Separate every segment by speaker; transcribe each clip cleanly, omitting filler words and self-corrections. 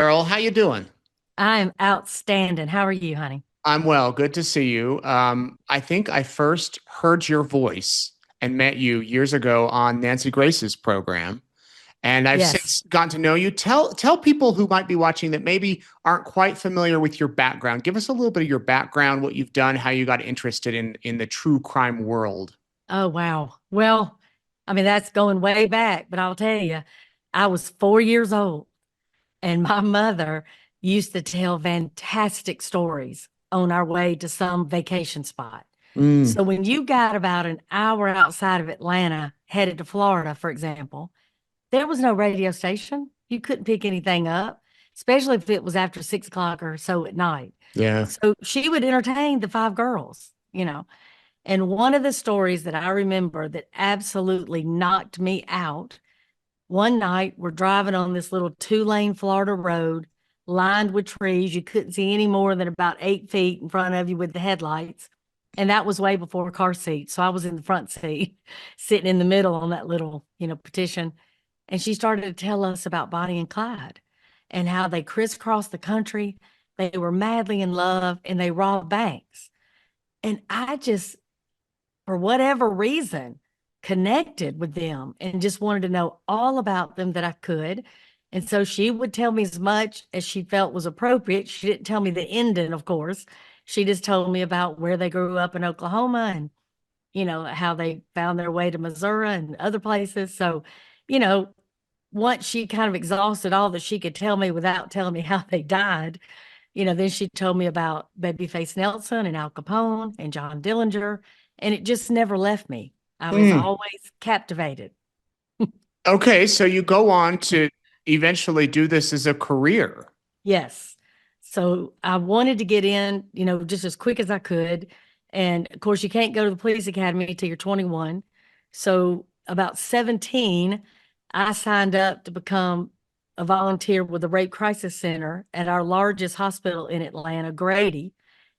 Speaker 1: Earl, how you doing?
Speaker 2: I'm outstanding. How are you, honey?
Speaker 1: I'm well. Good to see you. I think I first heard your voice and met you years ago on Nancy Grace's program, and I've
Speaker 2: Yes.
Speaker 1: since gotten to know you. Tell people who might be watching that maybe aren't quite familiar with your background. Give us a little bit of your background, what you've done, how you got interested in the true crime world.
Speaker 2: Oh, wow. Well, I mean, that's going way back, but I'll tell you, I was 4 years old and my mother used to tell fantastic stories on our way to some vacation spot.
Speaker 1: Mm,
Speaker 2: So when you got about an hour outside of Atlanta, headed to Florida, for example, there was no radio station. You couldn't pick anything up, especially if it was after 6 o'clock or so at night.
Speaker 1: yeah.
Speaker 2: So she would entertain the five girls. And one of the stories that I remember that absolutely knocked me out, one night we're driving on this little two-lane Florida road lined with trees. You couldn't see any more than about 8 feet in front of you with the headlights. And that was way before car seats. So I was in the front seat, sitting in the middle on that little petition. And she started to tell us about Bonnie and Clyde and how they crisscrossed the country. They were madly in love and they robbed banks. And I just, for whatever reason, connected with them and just wanted to know all about them that I could. And so she would tell me as much as she felt was appropriate. She didn't tell me the ending, of course. She just told me about where they grew up in Oklahoma and, how they found their way to Missouri and other places. So, you know, once she kind of exhausted all that she could tell me without telling me how they died, then she told me about Babyface Nelson and Al Capone and John Dillinger, and it just never left me. I was
Speaker 1: Mm.
Speaker 2: always captivated.
Speaker 1: Okay, so you go on to eventually do this as a career.
Speaker 2: Yes. So I wanted to get in, just as quick as I could. And of course, you can't go to the police academy until you're 21. So about 17, I signed up to become a volunteer with the Rape Crisis Center at our largest hospital in Atlanta, Grady.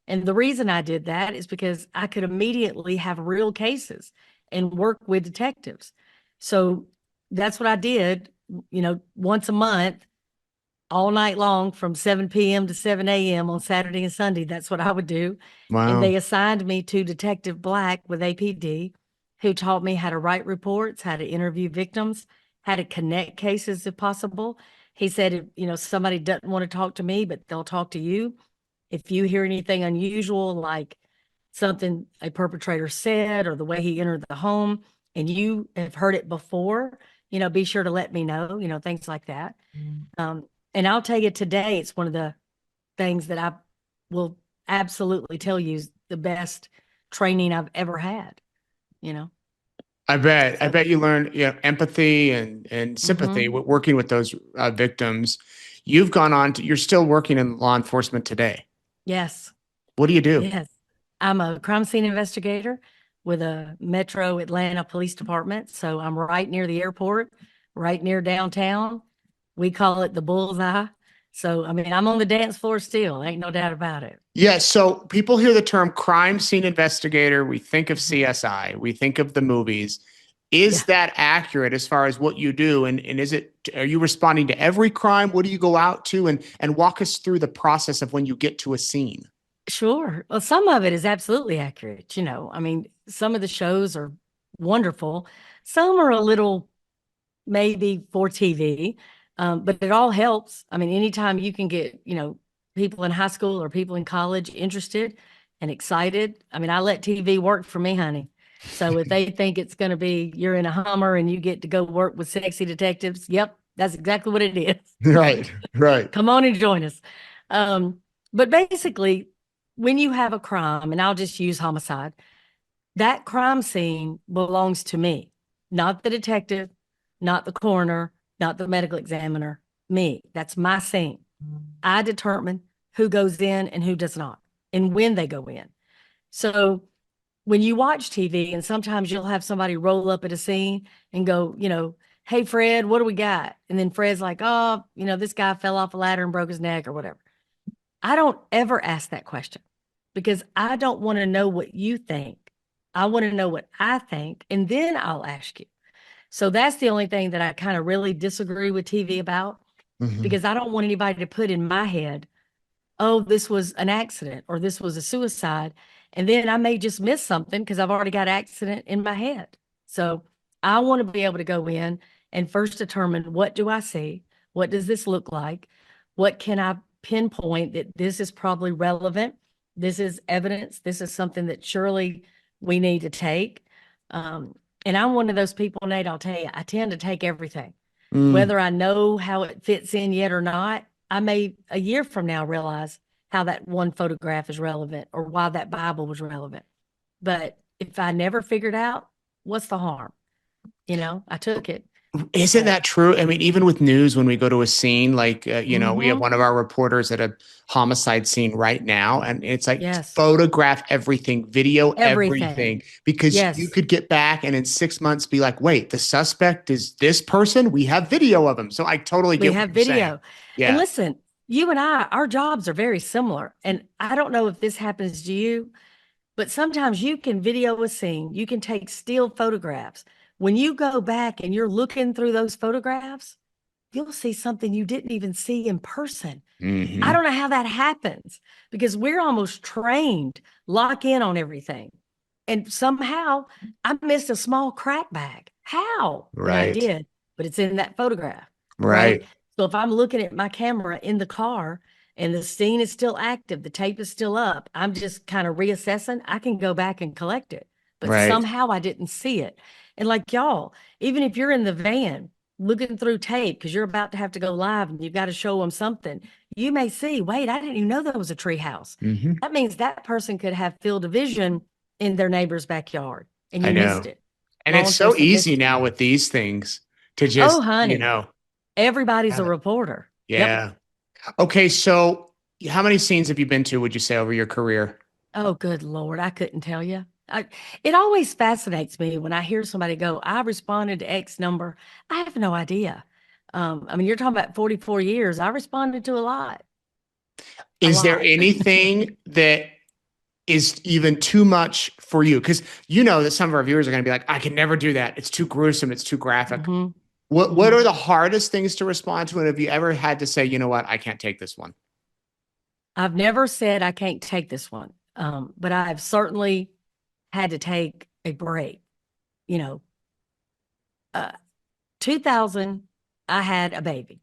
Speaker 2: And the reason I did that is because I could immediately have real cases and work with detectives. So that's what I did, once a month, all night long from 7 p.m. to 7 a.m. on Saturday and Sunday. That's what I would do. And
Speaker 1: Wow.
Speaker 2: they assigned me to Detective Black with APD, who taught me how to write reports, how to interview victims, how to connect cases if possible. He said, if somebody doesn't want to talk to me, but they'll talk to you. If you hear anything unusual, like something a perpetrator said or the way he entered the home, and you have heard it before, be sure to let me know, things like that. Um, and I'll tell you today, it's one of the things that I will absolutely tell you is the best training I've ever had, you know?
Speaker 1: I bet. I
Speaker 2: So,
Speaker 1: bet you learn, empathy and sympathy
Speaker 2: mhm.
Speaker 1: with working with those victims. You've gone on to, you're still working in law enforcement today.
Speaker 2: Yes,
Speaker 1: What do you do?
Speaker 2: yes. I'm a crime scene investigator with a Metro Atlanta Police Department. So I'm right near the airport, right near downtown. We call it the bullseye. So, I mean, I'm on the dance floor still, ain't no doubt about it.
Speaker 1: Yeah, so people hear the term crime scene investigator, we think of
Speaker 2: Mhm.
Speaker 1: CSI, we think of the movies. Is
Speaker 2: Yeah.
Speaker 1: that accurate as far as what you do? And is it, are you responding to every crime? What do you go out to? And walk us through the process of when you get to a scene.
Speaker 2: Sure. Well, some of it is absolutely accurate. I mean, some of the shows are wonderful. Some are a little maybe for TV, but it all helps. I mean, anytime you can get, people in high school or people in college interested and excited. I mean, I let TV work for me, honey. So if they think it's going to be you're in a Hummer and you get to go work with sexy detectives, yep, that's exactly what it is.
Speaker 1: Right, right.
Speaker 2: Come on and join us. Um, but basically, when you have a crime, and I'll just use homicide, that crime scene belongs to me, not the detective, not the coroner, not the medical examiner, me. That's my scene. I determine who goes in and who does not, and when they go in. So when you watch TV, and sometimes you'll have somebody roll up at a scene and go, hey, Fred, what do we got? And then Fred's like, oh, this guy fell off a ladder and broke his neck or whatever. I don't ever ask that question because I don't want to know what you think. I want to know what I think, and then I'll ask you. So that's the only thing that I kind of really disagree with TV about
Speaker 1: Mhm.
Speaker 2: because I don't want anybody to put in my head, oh, this was an accident or this was a suicide. And then I may just miss something because I've already got accident in my head. So I want to be able to go in and first determine, what do I see? What does this look like? What can I pinpoint that this is probably relevant? This is evidence. This is something that surely we need to take. Um, and I'm one of those people, Nate, I'll tell you, I tend to take everything.
Speaker 1: Mm.
Speaker 2: Whether I know how it fits in yet or not, I may a year from now realize how that one photograph is relevant or why that Bible was relevant. But if I never figured out, what's the harm? I took it.
Speaker 1: Isn't
Speaker 2: So,
Speaker 1: that true? I mean, even with news, when we go to a scene, like, we have
Speaker 2: mm-hmm.
Speaker 1: one of our reporters at a homicide scene right now, and it's like
Speaker 2: Yes,
Speaker 1: photograph everything, video
Speaker 2: everything.
Speaker 1: everything, because you
Speaker 2: Yes,
Speaker 1: could get back and in 6 months be like, wait, the suspect is this person? We have video of him. So I totally
Speaker 2: we
Speaker 1: get what
Speaker 2: have
Speaker 1: you're saying.
Speaker 2: video. And
Speaker 1: Yeah.
Speaker 2: listen, you and I, our jobs are very similar. And I don't know if this happens to you, but sometimes you can video a scene, you can take still photographs. When you go back and you're looking through those photographs, you'll see something you didn't even see in person. I
Speaker 1: Hmm.
Speaker 2: don't know how that happens because we're almost trained, lock in on everything. And somehow I missed a small crack bag. How? And I
Speaker 1: Right.
Speaker 2: did, but it's in that photograph, right?
Speaker 1: Right.
Speaker 2: So if I'm looking at my camera in the car and the scene is still active, the tape is still up, I'm just kind of reassessing, I can go back and collect it. But
Speaker 1: Right.
Speaker 2: somehow I didn't see it. And like y'all, even if you're in the van looking through tape because you're about to have to go live and you've got to show them something, you may see, wait, I didn't even know there was a tree house.
Speaker 1: Hmm.
Speaker 2: That means that person could have field of vision in their neighbor's backyard and
Speaker 1: I
Speaker 2: you missed
Speaker 1: know.
Speaker 2: it.
Speaker 1: And
Speaker 2: Law
Speaker 1: it's so
Speaker 2: enforcement
Speaker 1: easy
Speaker 2: missed it.
Speaker 1: now with these things to
Speaker 2: Oh,
Speaker 1: just,
Speaker 2: honey, everybody's
Speaker 1: have
Speaker 2: a
Speaker 1: it.
Speaker 2: reporter. Yep.
Speaker 1: Yeah. Okay, so how many scenes have you been to, would you say, over your career?
Speaker 2: Oh, good Lord. I couldn't tell you. It always fascinates me when I hear somebody go, I responded to X number. I have no idea. I mean, you're talking about 44 years. I responded to a lot, a
Speaker 1: Is there
Speaker 2: lot.
Speaker 1: anything that is even too much for you? Because you know that some of our viewers are going to be like, I can never do that. It's too gruesome. It's too graphic.
Speaker 2: Hmm.
Speaker 1: What
Speaker 2: Hmm.
Speaker 1: are the hardest things to respond to? And have you ever had to say, you know what, I can't take this one?
Speaker 2: I've never said I can't take this one, but I've certainly had to take a break. You know, uh, 2000, I had a baby.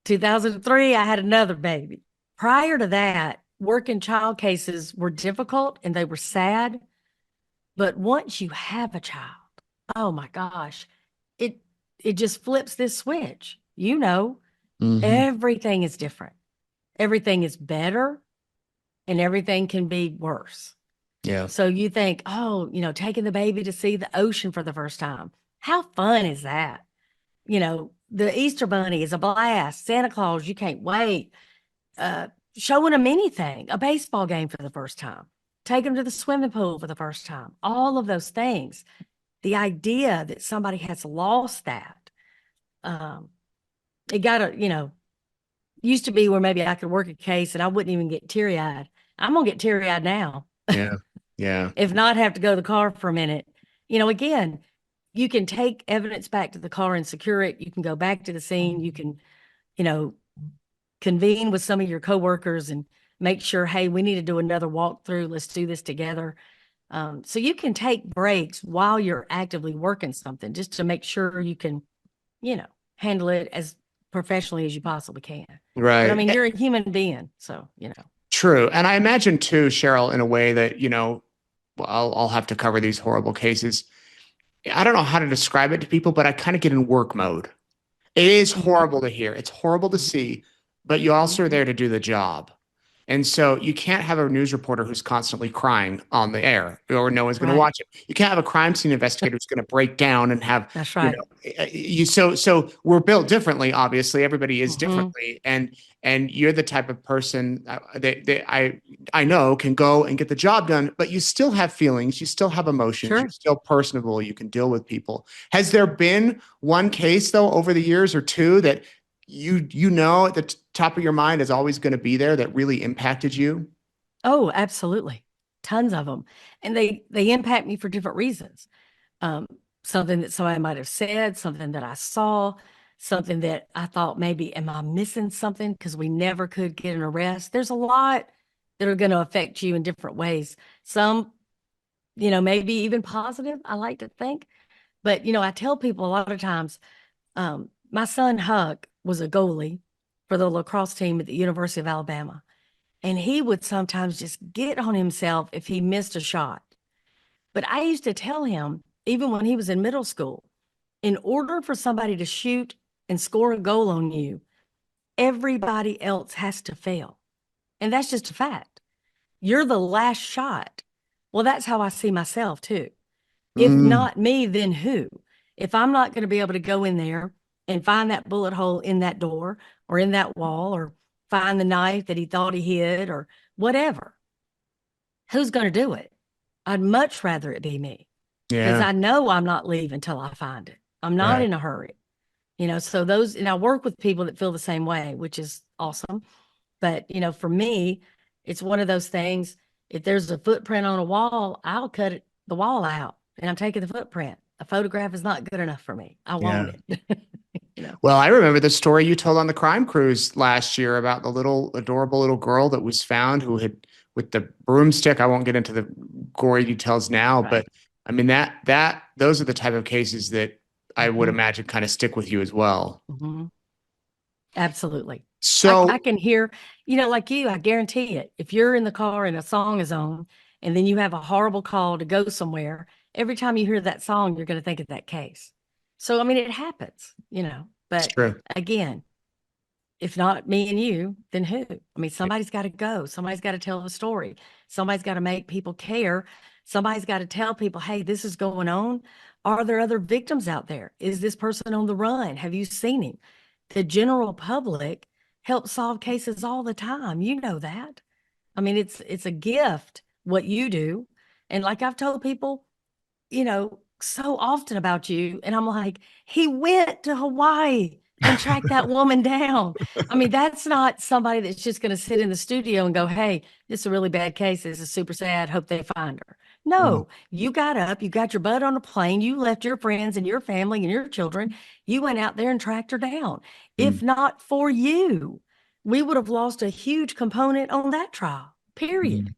Speaker 2: 2003, I had another baby. Prior to that, working child cases were difficult and they were sad. But once you have a child, oh my gosh, it it just flips this switch.
Speaker 1: Hmm.
Speaker 2: Everything is different. Everything is better and everything can be worse.
Speaker 1: Yeah.
Speaker 2: So you think, oh, taking the baby to see the ocean for the first time. How fun is that? The Easter Bunny is a blast. Santa Claus, you can't wait. Uh, Showing them anything, a baseball game for the first time, take them to the swimming pool for the first time, all of those things. The idea that somebody has lost that, um, it got used to be where maybe I could work a case and I wouldn't even get teary eyed. I'm going to get teary eyed now.
Speaker 1: Yeah. Yeah.
Speaker 2: If not, have to go to the car for a minute. Again, you can take evidence back to the car and secure it. You can go back to the scene. You can, you know, convene with some of your coworkers and make sure, hey, we need to do another walkthrough. Let's do this together. So you can take breaks while you're actively working something just to make sure you can, you know, handle it as professionally as you possibly can. But I
Speaker 1: Right.
Speaker 2: mean, you're a human being, so.
Speaker 1: True. And I imagine too, Cheryl, in a way that, well, I'll have to cover these horrible cases. I don't know how to describe it to people, but I kind of get in work mode. It is
Speaker 2: Mhm.
Speaker 1: horrible to hear. It's horrible to see, but you also are
Speaker 2: Mhm.
Speaker 1: there to do the job. And so you can't have a news reporter who's constantly crying on the air or no one's going to
Speaker 2: Right.
Speaker 1: watch it. You can't have a crime scene investigator who's going to break down and have,
Speaker 2: That's
Speaker 1: you
Speaker 2: right.
Speaker 1: know, so we're built differently, obviously. Everybody is
Speaker 2: Hmm.
Speaker 1: differently. And you're the type of person that I know can go and get the job done, but you still have feelings, you still have emotions, you're
Speaker 2: Sure.
Speaker 1: still personable, you can deal with people. Has there been one case though over the years or two that you at the top of your mind is always going to be there that really impacted you?
Speaker 2: Oh, absolutely. Tons of them. And they impact me for different reasons. Um, Something that somebody might have said, something that I saw, something that I thought maybe, am I missing something? Because we never could get an arrest. There's a lot that are going to affect you in different ways. Some, maybe even positive, I like to think. But, I tell people a lot of times, my son Huck was a goalie for the lacrosse team at the University of Alabama. And he would sometimes just get on himself if he missed a shot. But I used to tell him, even when he was in middle school, in order for somebody to shoot and score a goal on you, everybody else has to fail. And that's just a fact. You're the last shot. Well, that's how I see myself too. If
Speaker 1: Mm,
Speaker 2: not me, then who? If I'm not going to be able to go in there and find that bullet hole in that door or in that wall or find the knife that he thought he hid or whatever, who's going to do it? I'd much rather it be me because
Speaker 1: yeah.
Speaker 2: I know I'm not leaving until I find it. I'm not
Speaker 1: Right.
Speaker 2: in a hurry, so those, and I work with people that feel the same way, which is awesome. But, for me, it's one of those things. If there's a footprint on a wall, I'll the wall out and I'm taking the footprint. A photograph is not good enough for me. I
Speaker 1: Yeah.
Speaker 2: want it. you know,
Speaker 1: Well, I remember the story you told on the crime cruise last year about the little adorable little girl that was found who had with the broomstick. I won't get into the gory details now, but
Speaker 2: right.
Speaker 1: I mean that those are the type of cases that I would
Speaker 2: hmm
Speaker 1: imagine kind of stick with you as well.
Speaker 2: hmm Absolutely. I
Speaker 1: So
Speaker 2: can hear, like you, I guarantee it. If you're in the car and a song is on and then you have a horrible call to go somewhere, every time you hear that song, you're going to think of that case. So, I mean, it happens,
Speaker 1: it's
Speaker 2: but
Speaker 1: true.
Speaker 2: again, if not me and you, then who? I mean, somebody's got to go. Somebody's got to tell the story. Somebody's got to make people care. Somebody's got to tell people, hey, this is going on. Are there other victims out there? Is this person on the run? Have you seen him? The general public helps solve cases all the time. You know that. I mean, it's a gift what you do. And like I've told people, so often about you. And I'm like, he went to Hawaii and tracked that woman down. I mean, that's not somebody that's just going to sit in the studio and go, hey, this is a really bad case. This is super sad. Hope they find her.
Speaker 1: Mm,
Speaker 2: No, you got up, you got your butt on a plane, you left your friends and your family and your children. You went out there and tracked her down.
Speaker 1: mm,
Speaker 2: If not for you, we would have lost a huge component on that trial, period.
Speaker 1: mm.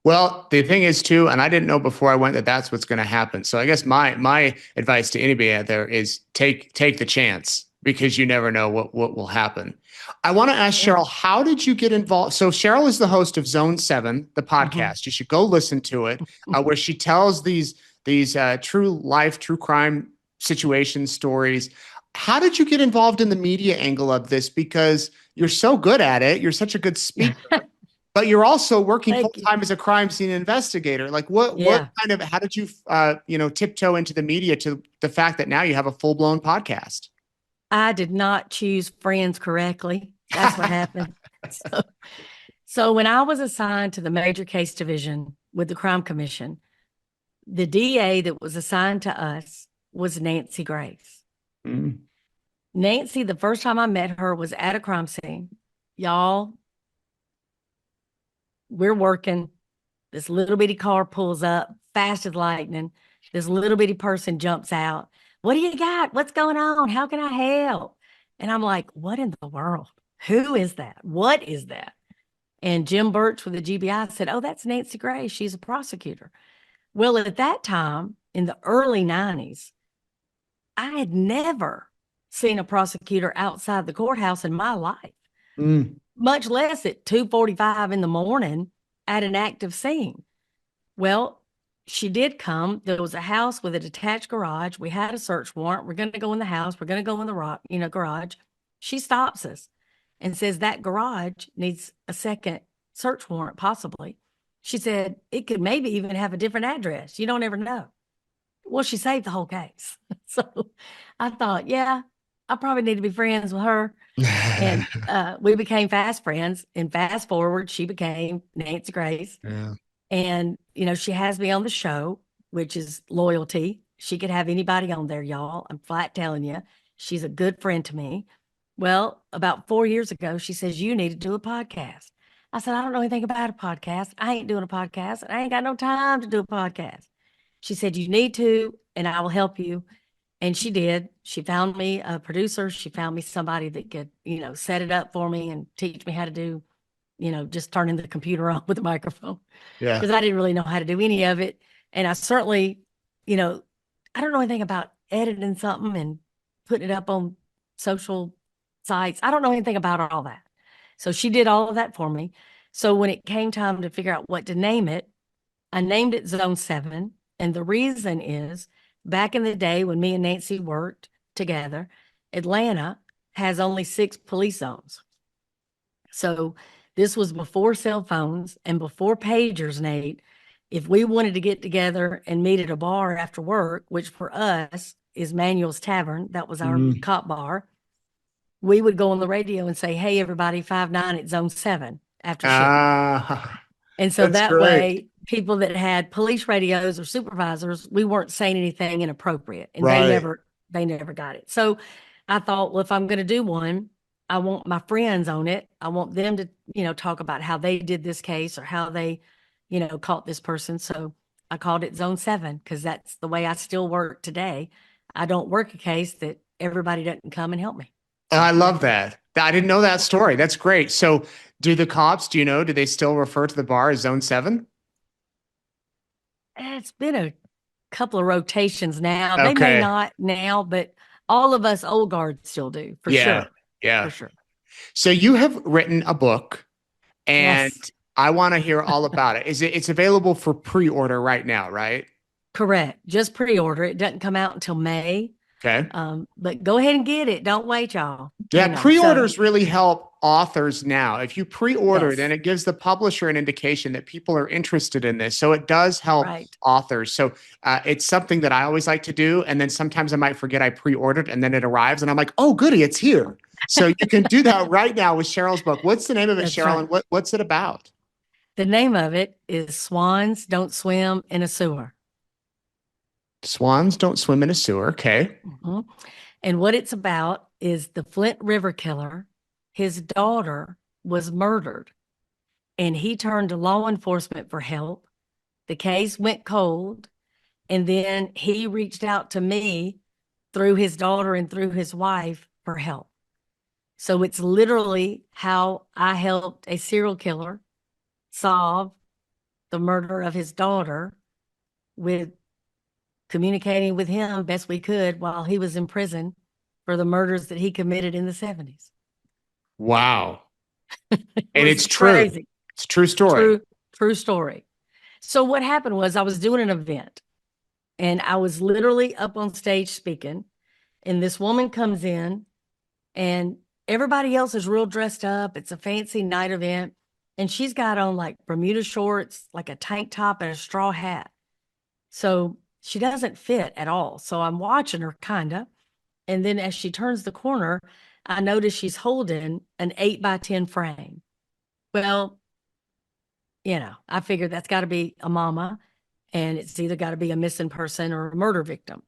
Speaker 1: Well, the thing is too, and I didn't know before I went that that's what's going to happen. So I guess my advice to anybody out there is take the chance because you never know what will happen. I want to ask
Speaker 2: Yeah.
Speaker 1: Sheryl, how did you get involved? So Sheryl is the host of Zone 7, the
Speaker 2: Mhm.
Speaker 1: podcast. You should go listen to it, where she tells these true life, true crime situation stories. How did you get involved in the media angle of this? Because you're so good at it. You're such a good speaker, but you're also working full
Speaker 2: Thank you.
Speaker 1: time as a crime scene investigator. Like what
Speaker 2: Yeah.
Speaker 1: kind of how did you tiptoe into the media to the fact that now you have a full blown podcast?
Speaker 2: I did not choose friends correctly. That's what happened. So, so when I was assigned to the major case division with the crime commission, the DA that was assigned to us was Nancy Grace.
Speaker 1: Mm,
Speaker 2: Nancy, the first time I met her was at a crime scene. Y'all, we're working. This little bitty car pulls up fast as lightning. This little bitty person jumps out. What do you got? What's going on? How can I help? And I'm like, what in the world? Who is that? What is that? And Jim Birch with the GBI said, oh, that's Nancy Gray. She's a prosecutor. Well, at that time in the early 90s, I had never seen a prosecutor outside the courthouse in my life,
Speaker 1: mm,
Speaker 2: much less at 2:45 in the morning at an active scene. Well, she did come. There was a house with a detached garage. We had a search warrant. We're going to go in the house. We're going to go in the garage. She stops us and says that garage needs a second search warrant, possibly. She said it could maybe even have a different address. You don't ever know. Well, she saved the whole case. So I thought, yeah, I probably need to be friends with her. And we became fast friends. And fast forward, she became Nancy Grace.
Speaker 1: yeah.
Speaker 2: And, she has me on the show, which is loyalty. She could have anybody on there, y'all. I'm flat telling you, she's a good friend to me. Well, about 4 years ago, she says, you need to do a podcast. I said, I don't know anything about a podcast. I ain't doing a podcast. I ain't got no time to do a podcast. She said, you need to, and I will help you. And she did. She found me a producer. She found me somebody that could, set it up for me and teach me how to do, just turning the computer on with the microphone
Speaker 1: Yeah.
Speaker 2: because I didn't really know how to do any of it. And I certainly, you know, I don't know anything about editing something and putting it up on social sites. I don't know anything about all that. So she did all of that for me. So when it came time to figure out what to name it, I named it Zone 7. And the reason is back in the day when me and Nancy worked together, Atlanta has only 6 police zones. So this was before cell phones and before pagers, Nate. If we wanted to get together and meet at a bar after work, which for us is Manuel's Tavern, that was our
Speaker 1: Mhm.
Speaker 2: cop bar, we would go on the radio and say, "Hey, everybody, 5-9 at Zone 7 after shift."
Speaker 1: Ah,
Speaker 2: And so
Speaker 1: that's
Speaker 2: that
Speaker 1: great.
Speaker 2: way, people that had police radios or supervisors, we weren't saying anything inappropriate, and
Speaker 1: Right.
Speaker 2: they never got it. So I thought, well, if I'm going to do one, I want my friends on it. I want them to, talk about how they did this case or how they, caught this person. So I called it Zone 7 because that's the way I still work today. I don't work a case that everybody doesn't come and help me. So
Speaker 1: I love
Speaker 2: that's it.
Speaker 1: that. I didn't know that story. That's great. So, do the cops, do they still refer to the bar as Zone 7?
Speaker 2: It's been a couple of rotations now. They may
Speaker 1: Okay.
Speaker 2: not now, but all of us old guard still do for
Speaker 1: Yeah.
Speaker 2: sure. For
Speaker 1: Yeah.
Speaker 2: sure.
Speaker 1: So, you have written a book and
Speaker 2: Yes,
Speaker 1: I want to hear all about it. It's available for pre-order right now, right?
Speaker 2: correct. Just pre-order. It doesn't come out until May.
Speaker 1: Okay.
Speaker 2: But go ahead and get it. Don't wait, y'all.
Speaker 1: Yeah,
Speaker 2: So
Speaker 1: pre-orders really help authors now. If you pre-order, then
Speaker 2: yes,
Speaker 1: it gives the publisher an indication that people are interested in this. So it does help
Speaker 2: right.
Speaker 1: authors. So it's something that I always like to do. And then sometimes I might forget I pre-ordered and then it arrives and I'm like, oh, goody, it's here. So you can do that right now with Cheryl's book. What's the name of it,
Speaker 2: That's
Speaker 1: Cheryl?
Speaker 2: right.
Speaker 1: And what's it about?
Speaker 2: The name of it is Swans Don't Swim in a Sewer.
Speaker 1: Swans Don't Swim in a Sewer. Okay.
Speaker 2: Mhm. And what it's about is the Flint River killer. His daughter was murdered, and he turned to law enforcement for help. The case went cold, and then he reached out to me through his daughter and through his wife for help. So it's literally how I helped a serial killer solve the murder of his daughter with communicating with him best we could while he was in prison for the murders that he committed in the 70s.
Speaker 1: Wow.
Speaker 2: It
Speaker 1: And
Speaker 2: was
Speaker 1: it's true.
Speaker 2: crazy.
Speaker 1: It's a true story.
Speaker 2: True story. So what happened was I was doing an event and I was literally up on stage speaking, and this woman comes in and everybody else is real dressed up. It's a fancy night event. And she's got on like Bermuda shorts, like a tank top and a straw hat. So she doesn't fit at all. So I'm watching her kind of. And then as she turns the corner, I notice she's holding an 8x10 frame. Well, I figured that's got to be a mama, and it's either got to be a missing person or a murder victim.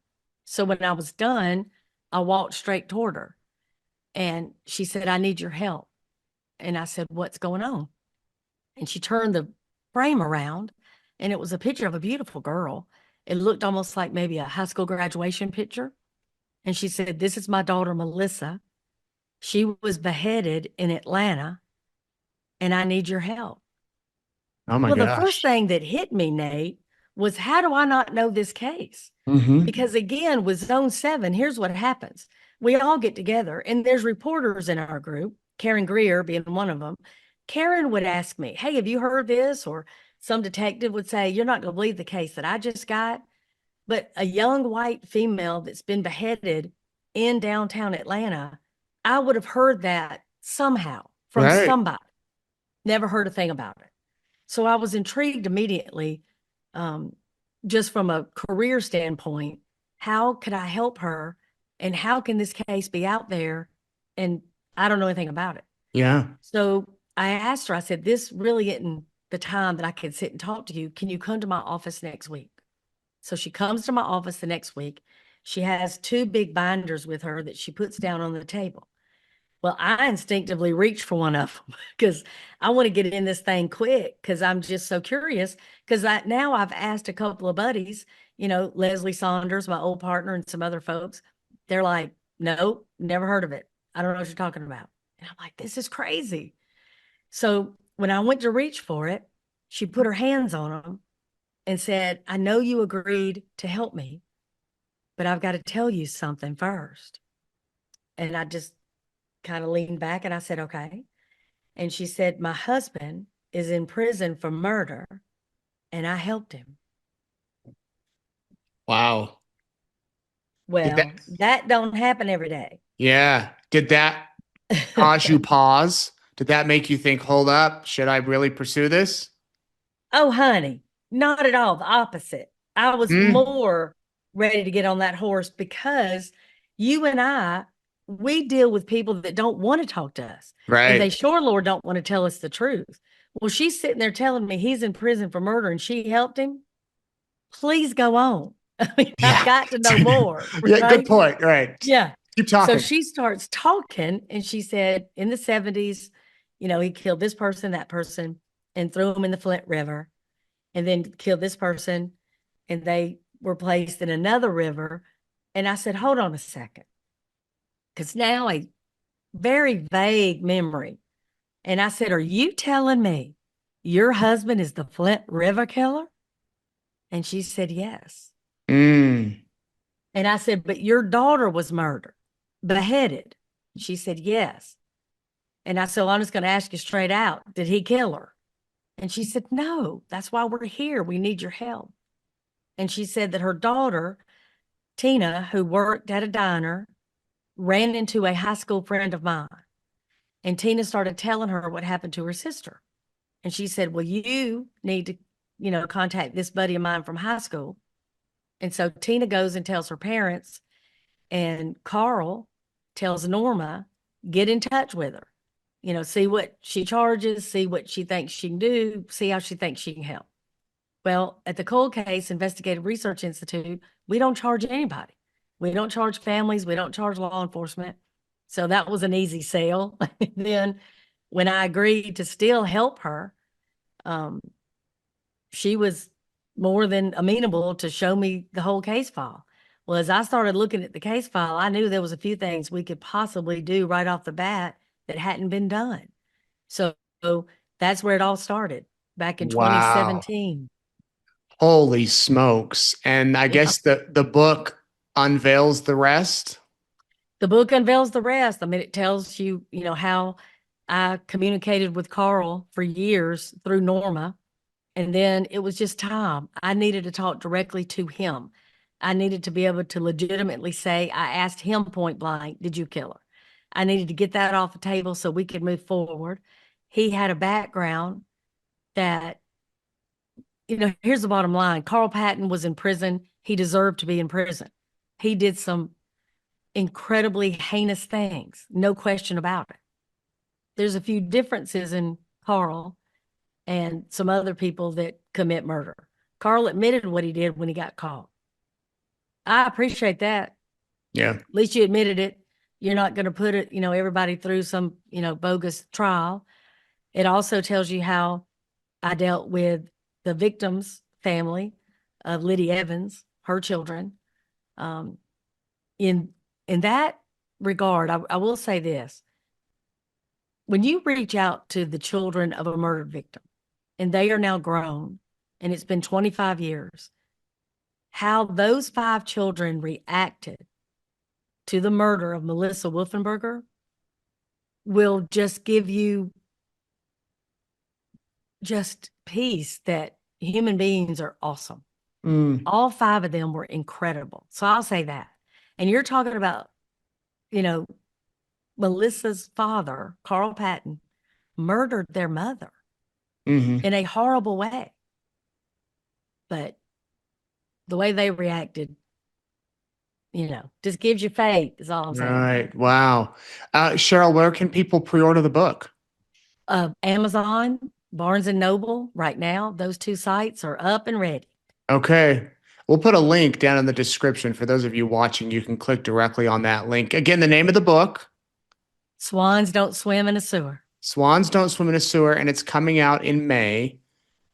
Speaker 2: So when I was done, I walked straight toward her and she said, "I need your help." And I said, "What's going on?" And she turned the frame around and it was a picture of a beautiful girl. It looked almost like maybe a high school graduation picture. And she said, "This is my daughter, Melissa. She was beheaded in Atlanta and I need your help."
Speaker 1: Oh my
Speaker 2: Well, the first
Speaker 1: gosh.
Speaker 2: thing that hit me, Nate, was how do I not know this case?
Speaker 1: Mm-hmm.
Speaker 2: Because again, with Zone 7, here's what happens. We all get together and there's reporters in our group, Karen Greer being one of them. Karen would ask me, "Hey, have you heard this?" Or some detective would say, "You're not going to believe the case that I just got." But a young white female that's been beheaded in downtown Atlanta, I would have heard that somehow from
Speaker 1: Right.
Speaker 2: somebody. Never heard a thing about it. So I was intrigued immediately, um, just from a career standpoint. How could I help her? And how can this case be out there? And I don't know anything about it.
Speaker 1: Yeah.
Speaker 2: So I asked her, I said, "This really isn't the time that I can sit and talk to you. Can you come to my office next week?" So she comes to my office the next week. She has 2 big binders with her that she puts down on the table. Well, I instinctively reached for one of them because I want to get in this thing quick because I'm just so curious. Because now I've asked a couple of buddies, Leslie Saunders, my old partner, and some other folks, They're like, nope, never heard of it. I don't know what you're talking about. And I'm like, this is crazy. So when I went to reach for it, she put her hands on them and said, I know you agreed to help me, but I've got to tell you something first. And I just kind of leaned back and I said, okay. And she said, my husband is in prison for murder and I helped him.
Speaker 1: Wow. Did that,
Speaker 2: Well, that don't happen every day.
Speaker 1: yeah. Did that cause you pause? Did that make you think, hold up, should I really pursue this?
Speaker 2: Oh, honey, not at all. The opposite. I was
Speaker 1: Hmm.
Speaker 2: more ready to get on that horse because you and I, we deal with people that don't want to talk to us. And they
Speaker 1: Right.
Speaker 2: sure, Lord, don't want to tell us the truth. Well, she's sitting there telling me he's in prison for murder and she helped him. Please go on. I mean, I've
Speaker 1: Yeah.
Speaker 2: got to know more,
Speaker 1: Yeah, good
Speaker 2: right?
Speaker 1: point. Right.
Speaker 2: Yeah.
Speaker 1: Keep
Speaker 2: So
Speaker 1: talking.
Speaker 2: she starts talking and she said in the 70s, he killed this person, that person, and threw him in the Flint River, and then killed this person, and they were placed in another river. And I said, hold on a second, because now a very vague memory. And I said, are you telling me your husband is the Flint River killer? And she said, yes.
Speaker 1: Mm.
Speaker 2: And I said, but your daughter was murdered, beheaded. She said, yes. And I said, well, I'm just going to ask you straight out, did he kill her? And she said, no, that's why we're here. We need your help. And she said that her daughter, Tina, who worked at a diner, ran into a high school friend of mine. And Tina started telling her what happened to her sister. And she said, well, you need to, contact this buddy of mine from high school. And so Tina goes and tells her parents, and Carl tells Norma, get in touch with her, see what she charges, see what she thinks she can do, see how she thinks she can help. Well, at the Cold Case Investigative Research Institute, we don't charge anybody. We don't charge families. We don't charge law enforcement. So that was an easy sale. Then when I agreed to still help her, um, she was more than amenable to show me the whole case file. Well, as I started looking at the case file, I knew there was a few things we could possibly do right off the bat that hadn't been done. So that's where it all started back in
Speaker 1: Wow.
Speaker 2: 2017.
Speaker 1: Holy smokes. And I
Speaker 2: Yeah.
Speaker 1: guess the book unveils the rest.
Speaker 2: The book unveils the rest. I mean, it tells you, how I communicated with Carl for years through Norma. And then it was just time. I needed to talk directly to him. I needed to be able to legitimately say, I asked him point blank, did you kill her? I needed to get that off the table so we could move forward. He had a background that, here's the bottom line. Carl Patton was in prison. He deserved to be in prison. He did some incredibly heinous things, no question about it. There's a few differences in Carl and some other people that commit murder. Carl admitted what he did when he got caught. I appreciate that.
Speaker 1: Yeah.
Speaker 2: At least you admitted it. You're not going to put it, everybody through some, bogus trial. It also tells you how I dealt with the victim's family of Liddy Evans, her children. Um, in in that regard, I will say this. When you reach out to the children of a murdered victim, and they are now grown, and it's been 25 years, how those 5 children reacted to the murder of Melissa Wolfenberger will just give you just peace that human beings are awesome.
Speaker 1: Mm.
Speaker 2: All 5 of them were incredible. So I'll say that. And you're talking about, you know, Melissa's father, Carl Patton, murdered their mother
Speaker 1: Hmm.
Speaker 2: in a horrible way. But the way they reacted, just gives you faith, is all I'm saying.
Speaker 1: Right. Wow. Sheryl, where can people pre-order the book?
Speaker 2: Amazon, Barnes and Noble, right now, those 2 sites are up and ready.
Speaker 1: Okay. We'll put a link down in the description for those of you watching. You can click directly on that link. Again, the name of the book,
Speaker 2: Swans Don't Swim in a Sewer.
Speaker 1: Swans Don't Swim in a Sewer, and it's coming out in May.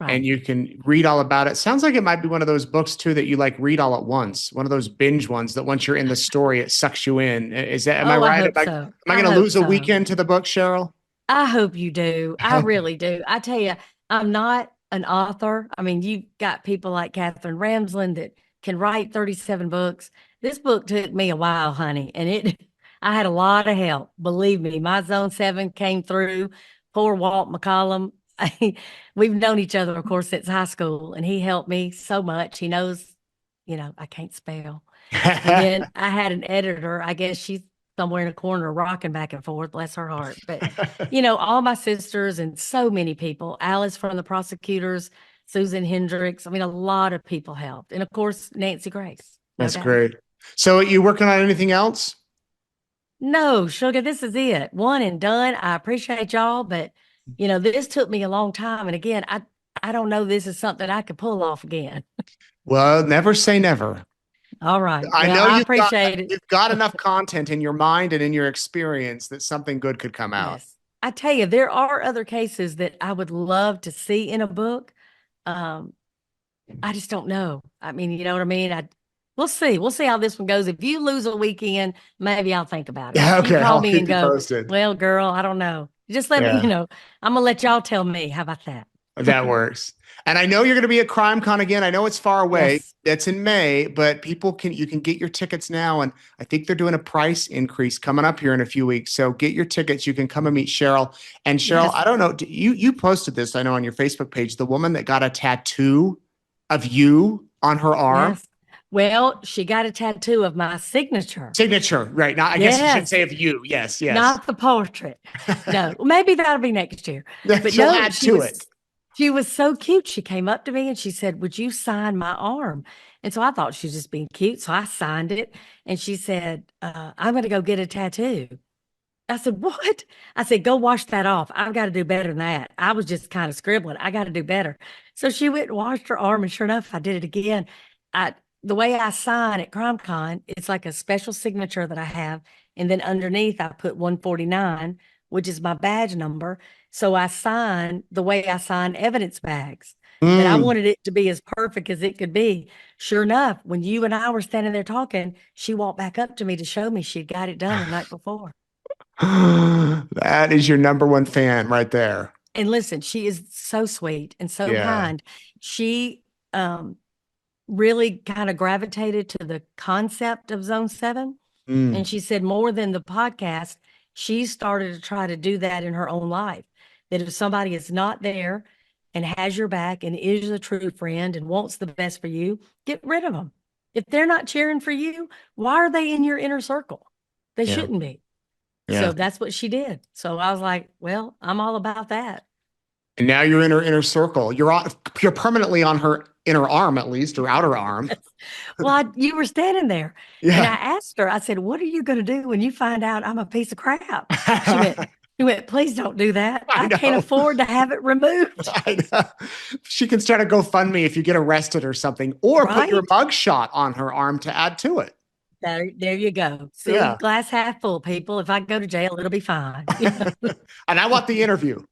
Speaker 2: Right.
Speaker 1: and you can read all about it. Sounds like it might be one of those books too that you like read all at once. One of those binge ones that once you're in the story, it sucks you in. Is that, am I
Speaker 2: Oh, I
Speaker 1: right?
Speaker 2: hope so.
Speaker 1: Am I
Speaker 2: I
Speaker 1: going to
Speaker 2: hope
Speaker 1: lose a
Speaker 2: so.
Speaker 1: weekend to the book, Cheryl?
Speaker 2: I hope you do. I really do. I tell you, I'm not an author. I mean, you've got people like Catherine Ramsland that can write 37 books. This book took me a while, honey, and I had a lot of help. Believe me, my Zone 7 came through. Poor Walt McCollum. We've known each other, of course, since high school, and he helped me so much. He knows, I can't spell. And then I had an editor. I guess she's somewhere in a corner rocking back and forth, bless her heart. But, all my sisters and so many people, Alice from the prosecutors, Susan Hendricks. I mean, a lot of people helped. And of course, Nancy Grace, no
Speaker 1: That's
Speaker 2: doubt.
Speaker 1: great. So you working on anything else?
Speaker 2: No, sugar, this is it. One and done. I appreciate y'all, but this took me a long time. And again, I don't know this is something I could pull off again.
Speaker 1: Well, never say never.
Speaker 2: All right.
Speaker 1: I
Speaker 2: Well,
Speaker 1: know
Speaker 2: I appreciate it.
Speaker 1: you've got enough content in your mind and in your experience that something good could come out.
Speaker 2: Yes. I tell you, there are other cases that I would love to see in a book. Um, I just don't know. I mean, you know what I mean? We'll see. We'll see how this one goes. If you lose a weekend, maybe I'll think about it.
Speaker 1: Yeah,
Speaker 2: If you
Speaker 1: okay,
Speaker 2: call
Speaker 1: I'll
Speaker 2: me
Speaker 1: keep
Speaker 2: and
Speaker 1: you
Speaker 2: go,
Speaker 1: posted.
Speaker 2: well, girl, I don't know. Just let me,
Speaker 1: Yeah,
Speaker 2: I'm gonna let y'all tell me. How about that?
Speaker 1: that works. And I know you're going to be at CrimeCon again. I know it's far away.
Speaker 2: Yes.
Speaker 1: That's in May, but you can get your tickets now. And I think they're doing a price increase coming up here in a few weeks. So get your tickets. You can come and meet Sheryl. And Sheryl,
Speaker 2: Yes.
Speaker 1: I don't know, you posted this, I know, on your Facebook page, the woman that got a tattoo of you on her arm.
Speaker 2: Yes. Well, she got a tattoo of my signature.
Speaker 1: Signature, right? Now, I guess I should
Speaker 2: Yes.
Speaker 1: say of you. Yes, yes.
Speaker 2: Not the portrait. No, well, maybe that'll be next year. But
Speaker 1: She'll
Speaker 2: no,
Speaker 1: add to it.
Speaker 2: she was so cute. She came up to me and she said, "Would you sign my arm?" And so I thought she was just being cute. So I signed it. And she said, "I'm going to go get a tattoo." I said, "What?" I said, "Go wash that off. I've got to do better than that." I was just kind of scribbling. I got to do better. So she went and washed her arm, and sure enough, I did it again. The way I sign at CrimeCon, it's like a special signature that I have, and then underneath I put 149, which is my badge number. So I sign the way I sign evidence bags. That I
Speaker 1: Mm.
Speaker 2: wanted it to be as perfect as it could be. Sure enough, when you and I were standing there talking, she walked back up to me to show me she'd got it done the night before.
Speaker 1: That is your number one fan right there.
Speaker 2: And listen, she is so sweet and so
Speaker 1: Yeah.
Speaker 2: kind. She really kind of gravitated to the concept of Zone 7.
Speaker 1: Mm.
Speaker 2: And she said more than the podcast, she started to try to do that in her own life. That if somebody is not there and has your back and is a true friend and wants the best for you, get rid of them. If they're not cheering for you, why are they in your inner circle? They
Speaker 1: Yeah.
Speaker 2: shouldn't be.
Speaker 1: Yeah.
Speaker 2: So that's what she did. So I was like, well, I'm all about that.
Speaker 1: And now you're in her inner circle. You're permanently on her inner arm, at least, or outer arm.
Speaker 2: Well, you were standing there and I
Speaker 1: Yeah.
Speaker 2: asked her, I said, "What are you going to do when you find out I'm a piece of crap?" She went, she went, "Please don't do that.
Speaker 1: I
Speaker 2: I can't
Speaker 1: know.
Speaker 2: afford to have it removed."
Speaker 1: I know. She can start a GoFundMe if you get arrested or something, or put your
Speaker 2: Right?
Speaker 1: mugshot on her arm to add to it.
Speaker 2: There you go. See,
Speaker 1: Yeah.
Speaker 2: glass half full, people. If I go to jail, it'll be fine.
Speaker 1: And I want the interview.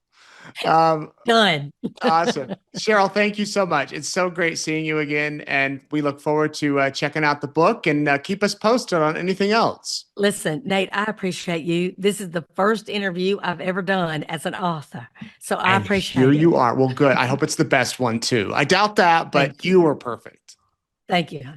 Speaker 1: Um,
Speaker 2: Done.
Speaker 1: Awesome. Sheryl, thank you so much. It's so great seeing you again. And we look forward to checking out the book and keep us posted on anything else.
Speaker 2: Listen, Nate, I appreciate you. This is the first interview I've ever done as an author. So I
Speaker 1: And here
Speaker 2: appreciate it.
Speaker 1: you are. Well, good. I hope it's the best one too. I doubt that, but
Speaker 2: Thank
Speaker 1: you
Speaker 2: you.
Speaker 1: were perfect.
Speaker 2: Thank you.